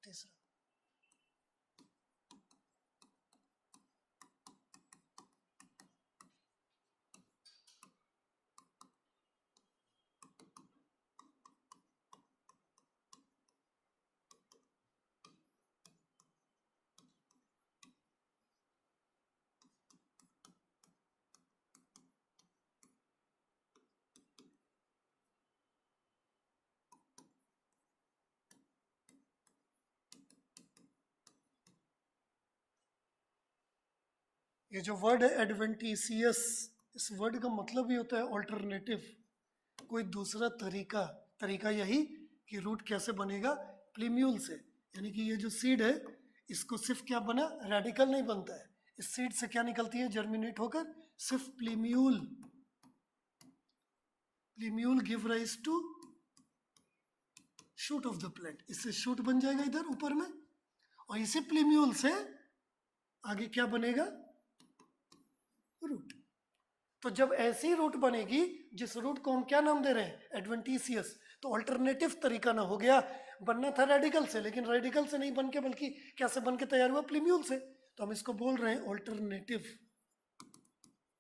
तीसरा। ये जो वर्ड है एडवेंटिशियस, इस वर्ड का मतलब ही होता है ऑल्टरनेटिव, कोई दूसरा तरीका। तरीका यही कि रूट कैसे बनेगा, प्लीम्यूल से। यानी कि ये जो सीड है इसको सिर्फ क्या बना, रेडिकल नहीं बनता है, इस सीड से क्या निकलती है, जर्मिनेट होकर सिर्फ plumule. Plumule give rise to shoot of the plant, इससे शूट बन जाएगा इधर ऊपर में, और इसी प्लीम्यूल से आगे क्या बनेगा, रूट। तो जब ऐसी रूट बनेगी जिस रूट को हम क्या नाम दे रहे हैं, एडवेंटिशियस, तो अल्टरनेटिव तरीका ना हो गया, बनना था रेडिकल से, लेकिन रेडिकल से नहीं बन के बल्कि क्या से बन के तैयार हुआ, प्लीम्यूल से, तो हम इसको बोल रहे हैं अल्टरनेटिव।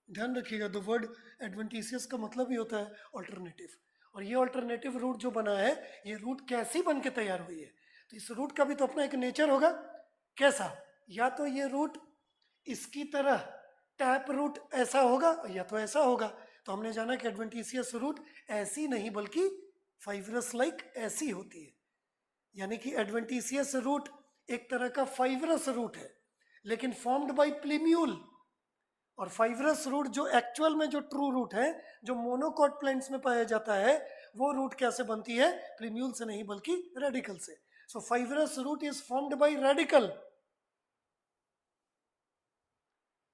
ध्यान रखिएगा, द वर्ड एडवेंटिशियस का मतलब ही होता है अल्टरनेटिव। और ये अल्टरनेटिव रूट जो बना है, ये रूट कैसी बन के तैयार हुई है, तो इस रूट का भी तो अपना एक नेचर होगा। कैसा, या तो ये रूट इसकी तरह टैप रूट ऐसा होगा, या तो ऐसा होगा। तो हमने जाना कि एडवेंटिशियस रूट ऐसी नहीं बल्कि फाइब्रस लाइक ऐसी होती है। यानी कि एडवेंटिशियस रूट एक तरह का फाइब्रस रूट है, लेकिन फॉर्म्ड बाय प्लीम्यूल। और फाइब्रस रूट जो एक्चुअल में जो ट्रू रूट है, जो मोनोकॉट प्लांट्स में पाया जाता है, वो रूट कैसे बनती है, प्लीम्यूल से नहीं बल्कि रेडिकल से। So fibrous root is formed by radical,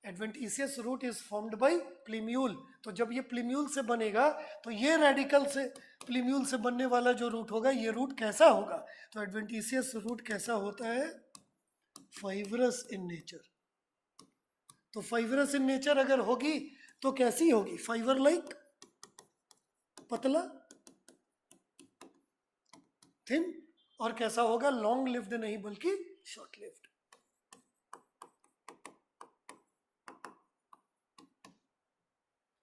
adventitious root is formed by plumule. तो जब ये प्लीम्यूल से बनेगा तो ये रेडिकल से प्लीम्यूल से बनने वाला जो रूट होगा, ये रूट कैसा होगा, तो एडवेंटिशियस रूट कैसा होता है, फाइब्रस इन नेचर। तो फाइब्रस इन नेचर अगर होगी तो कैसी होगी, फाइबर लाइक, पतला, थिन, और कैसा होगा, लॉन्ग लिव्ड नहीं बल्कि शॉर्ट लिव्ड।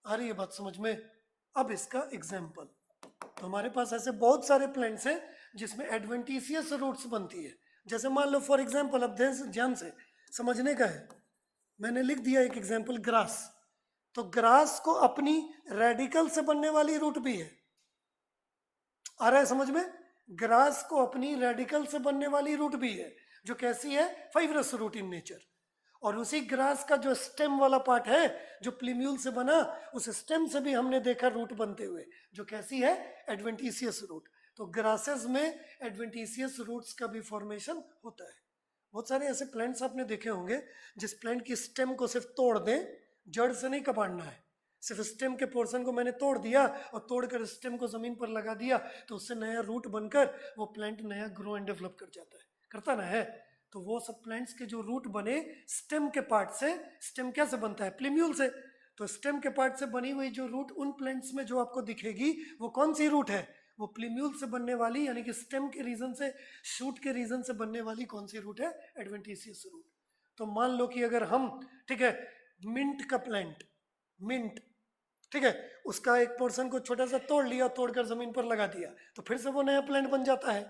आ रही है बात समझ में। अब इसका एग्जाम्पल, तो हमारे पास ऐसे बहुत सारे प्लांट्स हैं जिसमें एडवेंटिशियस रूट्स बनती है। जैसे मान लो फॉर एग्जाम्पल, अब ध्यान से समझने का है, मैंने लिख दिया एक एग्जाम्पल, ग्रास। तो ग्रास को अपनी रेडिकल से बनने वाली रूट भी है, आ रहा है समझ में, ग्रास को अपनी रेडिकल से बनने वाली रूट भी है, जो कैसी है, फाइब्रस रूट इन नेचर। और उसी ग्रास का जो स्टेम वाला पार्ट है जो प्लीम्यूल से बना, उस स्टेम से भी हमने देखा रूट बनते हुए, जो कैसी है, एडवेंटिशियस रूट। तो ग्रासेस में एडवेंटिशियस रूट्स का भी फॉर्मेशन होता है। बहुत सारे ऐसे प्लांट्स आपने देखे होंगे जिस प्लांट की स्टेम को सिर्फ तोड़ दें, जड़ से नहीं कबाड़ना है, सिर्फ स्टेम के पोर्शन को मैंने तोड़ दिया और तोड़कर स्टेम को जमीन पर लगा दिया, तो उससे नया रूट बनकर वो प्लांट नया ग्रो एंड डेवलप कर जाता है, करता ना है। तो वो सब प्लांट्स के जो रूट बने स्टेम के पार्ट से, स्टेम कैसे बनता है, प्लीम्यूल से, तो स्टेम के पार्ट से बनी हुई जो रूट उन प्लांट्स में जो आपको दिखेगी, वो कौन सी रूट है, वो प्लीम्यूल से बनने वाली, यानी कि स्टेम के रीजन से, शूट के रीजन से बनने वाली कौन सी रूट है, एडवेंटिशियस रूट। तो मान लो कि अगर हम, ठीक है, मिंट का प्लांट, मिंट, ठीक है, उसका एक पोर्शन को छोटा सा तोड़ लिया, तोड़कर जमीन पर लगा दिया, तो फिर से वो नया प्लांट बन जाता है।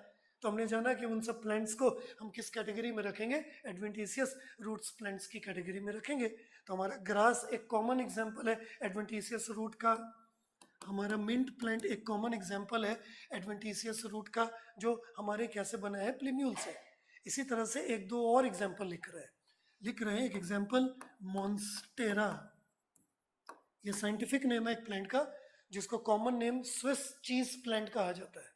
तो हमने जाना कि उन सब प्लांट्स को हम किस कैटेगरी में रखेंगे, एडवेंटिशियस रूट्स प्लांट्स की कैटेगरी में रखेंगे। तो हमारा ग्रास एक कॉमन एग्जांपल है एडवेंटिशियस रूट का, हमारा मिंट प्लांट एक कॉमन एग्जांपल है एडवेंटिशियस रूट का, जो हमारे कैसे बना है, प्लीम्यूल से। इसी तरह से एक दो और एग्जांपल लिख रहे हैं। एक एग्जांपल मॉन्स्टेरा, ये साइंटिफिक नेम है एक प्लांट का, जिसको common name Swiss cheese plant कहा जाता है।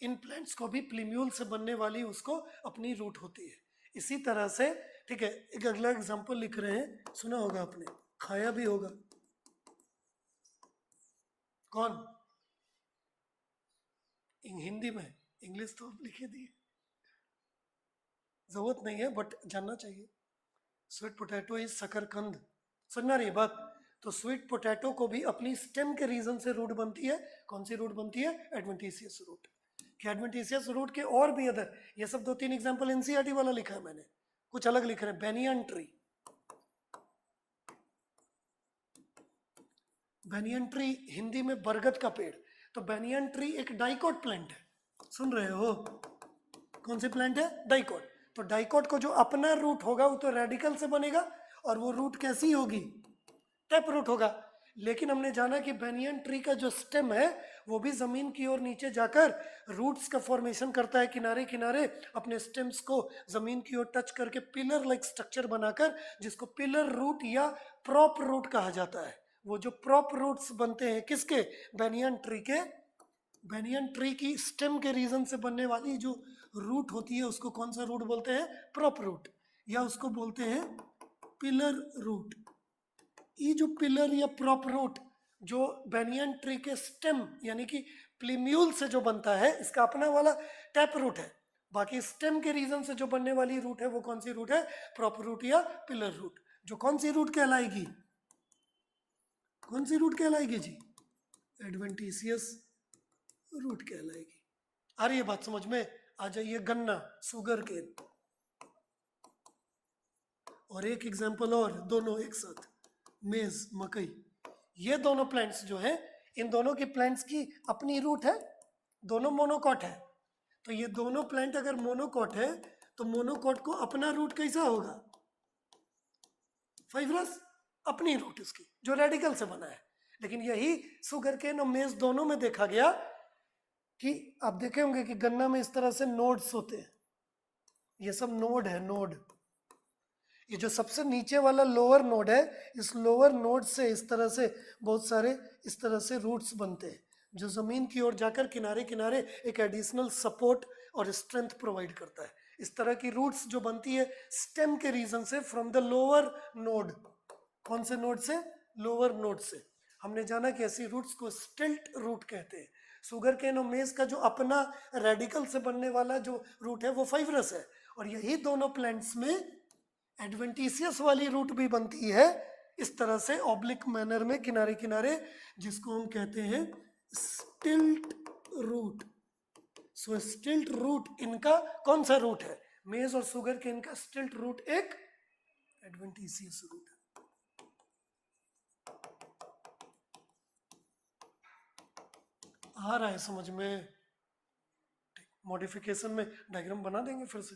इन प्लांट्स को भी प्लीम्यूल से बनने वाली उसको अपनी रूट होती है। इसी तरह से, ठीक है, एक अगला एग्जांपल लिख रहे हैं, सुना होगा आपने, खाया भी होगा, कौन, हिंदी में, इंग्लिश तो लिखे दी, जरूरत नहीं है बट जानना चाहिए। स्वीट पोटैटो इज शकरकंद, समझना रही बात। तो स्वीट पोटैटो को भी अपनी स्टेम के रीजन से रूट बनती है। कौन सी रूट बनती है? Adventitious root. कि एडवेंटिशियस रूट के और भी अदर, ये सब 2-3 एग्जांपल एनसीईआरटी वाला लिखा है मैंने, कुछ अलग लिख रहे हैं। Banyan tree, banyan tree Hindi में बरगद का पेड़। तो बेनियन ट्री एक डाइकोट प्लांट है, सुन रहे हो? कौन सी प्लांट है? डाइकोट। तो डाइकोट को जो अपना रूट होगा वो तो रेडिकल से बनेगा, और वो रूट कैसी होगी? टैप रूट होगा। लेकिन हमने जाना कि बेनियन ट्री का जो स्टेम है वो भी जमीन की ओर नीचे जाकर रूट्स का फॉर्मेशन करता है, किनारे किनारे अपने स्टेम्स को जमीन की ओर टच करके पिलर लाइक स्ट्रक्चर बनाकर, जिसको पिलर रूट या प्रॉप रूट कहा जाता है। वो जो प्रॉप रूट्स बनते हैं किसके? बेनियन ट्री के। बेनियन ट्री की स्टेम के रीजन से बनने वाली जो रूट होती है उसको कौन सा रूट बोलते हैं? प्रॉप रूट, या उसको बोलते हैं पिलर रूट। ये जो पिलर या प्रॉप रूट जो बेनियन ट्री के स्टेम यानी कि प्लीम्यूल से जो बनता है, इसका अपना वाला टैप रूट है। बाकी स्टेम के रीजन से जो बनने वाली रूट है वो कौन सी रूट है? प्रॉप रूट या पिलर रूट। जो कौन सी रूट कहलाएगी? कौन सी रूट कहलाएगी जी? एडवेंटिशियस रूट कहलाएगी। आ रही है बात समझ में? आ जाइए, गन्ना, सुगर केन, और एक एग्जांपल और, दोनों एक साथ, मेज, मकई। ये दोनों प्लांट्स जो हैं, इन दोनों की प्लांट्स की अपनी रूट है, दोनों मोनोकॉट है। तो ये दोनों प्लांट अगर मोनोकॉट है तो मोनोकॉट को अपना रूट कैसा होगा? फाइब्रस, अपनी रूट इसकी जो रेडिकल से बना है। लेकिन यही सुगर केन और मेज दोनों में देखा गया कि आप देखे होंगे कि गन्ना में इस तरह से नोड्स होते हैं, ये सब नोड है, नोड। ये जो सबसे नीचे वाला लोअर नोड है, इस लोअर नोड से इस तरह से बहुत सारे इस तरह से रूट्स बनते हैं जो जमीन की ओर जाकर किनारे किनारे एक एडिशनल सपोर्ट और स्ट्रेंथ प्रोवाइड करता है। इस तरह की रूट्स जो बनती है स्टेम के रीजन से फ्रॉम द लोअर नोड। कौन से नोड से? लोअर नोड से। हमने जाना कि ऐसी रूट्स को स्टिल्ट रूट कहते हैं। सुगर केन और मेज का जो अपना रेडिकल से बनने वाला जो रूट है वो फाइब्रस है, और यही दोनों प्लांट्स में एडवेंटिशियस वाली रूट भी बनती है इस तरह से ऑब्लिक मैनर में किनारे किनारे, जिसको हम कहते हैं स्टिल्ट रूट। सो स्टिल्ट रूट इनका कौन सा रूट है? मेज और सुगर के इनका स्टिल्ट रूट एक एडवेंटिशियस रूट है। आ रहा है समझ में? मॉडिफिकेशन में डायग्राम बना देंगे फिर से।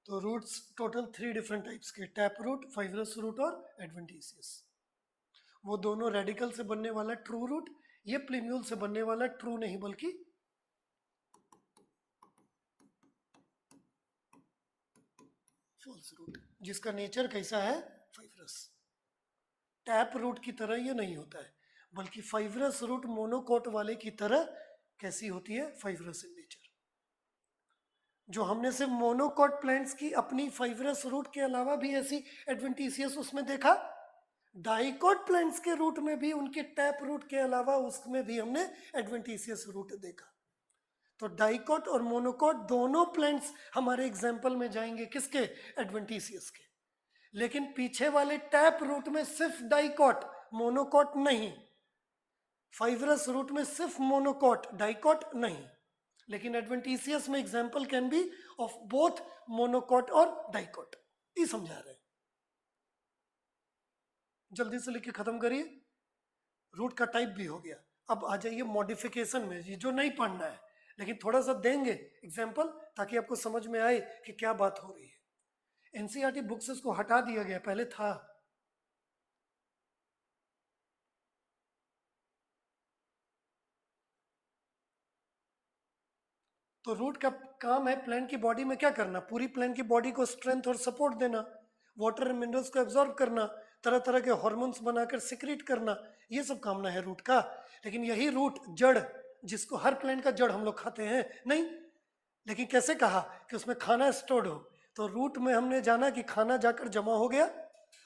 तो रूट्स टोटल 3 डिफरेंट टाइप्स के, टैप रूट, फाइब्रस रूट और एडवेंटिशियस। वो दोनों रेडिकल से बनने वाला ट्रू रूट, ये प्लीम्यूल से बनने वाला ट्रू नहीं बल्कि फॉल्स रूट, जिसका नेचर कैसा है? फाइब्रस। टैप रूट की तरह ये नहीं होता है, बल्कि फाइब्रस रूट मोनोकोट वाले की तरह कैसी होती है? Fibrous in nature. जो हमने सिर्फ मोनोकोट प्लांट्स की अपनी फाइब्रस रूट के अलावा भी ऐसी एडवेंटिशियस उसमें देखा, डाइकोट प्लांट्स के रूट में भी उनके टैप रूट के अलावा उसमें भी हमने एडवेंटिशियस रूट देखा। तो डाइकोट और मोनोकोट दोनों प्लांट्स हमारे एग्जाम्पल में जाएंगे किसके? एडवेंटिशियस के। लेकिन पीछे वाले टैप रूट में सिर्फ डाइकोट, मोनोकोट नहीं। फाइब्रस रूट में सिर्फ मोनोकोट, डाइकोट नहीं। लेकिन एडवेंटिशियस में example can be of both monocot और डाइकोट। ये समझा रहे हैं? जल्दी से लिख के खत्म करिए। रूट का टाइप भी हो गया। अब आ जाइए मॉडिफिकेशन में, ये जो नहीं पढ़ना है लेकिन थोड़ा सा देंगे एग्जाम्पल ताकि आपको समझ में आए कि क्या बात हो रही है। एनसीईआरटी बुक से इसको हटा दिया गया, पहले था। तो रूट का काम है प्लांट की बॉडी में क्या करना? पूरी प्लांट की बॉडी को स्ट्रेंथ और सपोर्ट देना, वाटर एंड मिनरल्स को एब्जॉर्ब करना, तरह तरह के हार्मोन्स बनाकर सिक्रीट करना, ये सब कामना है रूट का। लेकिन यही रूट जड़ जिसको हर प्लांट का जड़ हम लोग खाते हैं? नहीं। लेकिन कैसे कहा कि उसमें खाना स्टोर्ड हो? तो रूट में हमने जाना कि खाना जाकर जमा हो गया,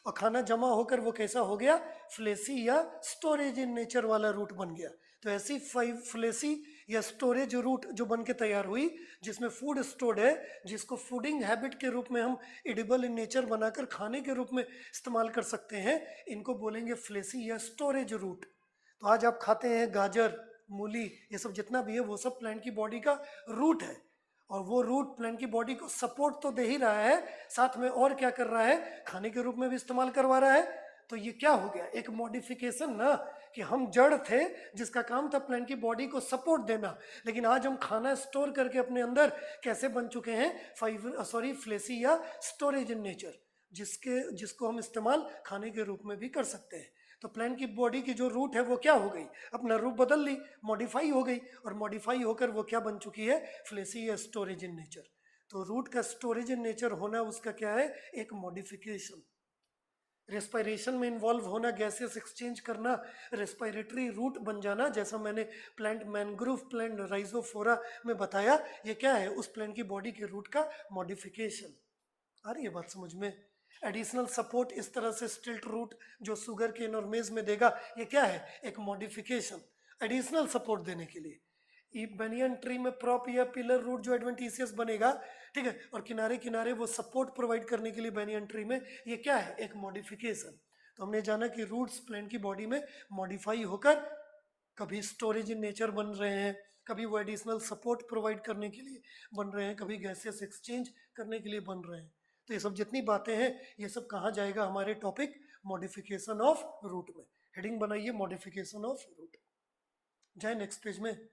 और खाना जमा होकर वो कैसा हो गया? फ्लेसी या स्टोरेज इन नेचर वाला रूट बन गया। तो ऐसी फ्लेसी या स्टोरेज रूट जो बन के तैयार हुई, जिसमें फूड स्टोर्ड है, जिसको फूडिंग हैबिट के रूप में हम एडिबल इन नेचर बनाकर खाने के रूप में इस्तेमाल कर सकते हैं, इनको बोलेंगे फ्लेसी या स्टोरेज रूट। तो आज आप खाते हैं गाजर, मूली, ये सब जितना भी है वो सब प्लांट की बॉडी का रूट है, और वो रूट प्लांट की बॉडी को सपोर्ट तो दे ही रहा है, साथ में और क्या कर रहा है? खाने के रूप में भी इस्तेमाल करवा रहा है। तो ये क्या हो गया? एक मॉडिफिकेशन ना, कि हम जड़ थे जिसका काम था प्लांट की बॉडी को सपोर्ट देना, लेकिन आज हम खाना स्टोर करके अपने अंदर कैसे बन चुके हैं? फ्लेसी या स्टोरेज इन नेचर, जिसको हम इस्तेमाल खाने के रूप में भी कर सकते हैं। तो प्लांट की बॉडी की जो रूट है वो क्या हो गई? अपना रूप बदल ली, मॉडिफाई हो गई, और मॉडिफाई होकर वो क्या बन चुकी है? फ्लेसी या स्टोरेज इन नेचर। तो रूट का स्टोरेज इन नेचर होना उसका क्या है? एक मॉडिफिकेशन। रेस्पिरेशन में इन्वॉल्व होना, गैसेस एक्सचेंज करना, रेस्पिरेटरी रूट बन जाना, जैसा मैंने प्लांट मैनग्रोव प्लांट राइजोफोरा में बताया, ये क्या है? उस प्लांट की बॉडी के रूट का मॉडिफिकेशन। आ रही है बात समझ में? एडिशनल सपोर्ट इस तरह से स्टिल्ट रूट जो शुगर केन और मेज में देगा, ये क्या है? एक मॉडिफिकेशन, एडिशनल सपोर्ट देने के लिए। बनियन ट्री में प्रॉप या पिलर रूट जो एडवेंटिशियस बनेगा, ठीक है, और किनारे किनारे वो सपोर्ट प्रोवाइड करने के लिए बनियन ट्री में, ये क्या है? एक मॉडिफिकेशन। तो हमने जाना कि रूट्स प्लांट की बॉडी में मॉडिफाई होकर कभी स्टोरेज इन नेचर बन रहे हैं, कभी वो एडिशनल सपोर्ट प्रोवाइड करने के लिए बन रहे हैं, कभी गैसेस एक्सचेंज करने के लिए बन रहे हैं। तो ये सब जितनी बातें हैं, ये सब कहाँ जाएगा? हमारे टॉपिक मॉडिफिकेशन ऑफ रूट में। हेडिंग बनाइए, मॉडिफिकेशन ऑफ रूट। जाए नेक्स्ट पेज में।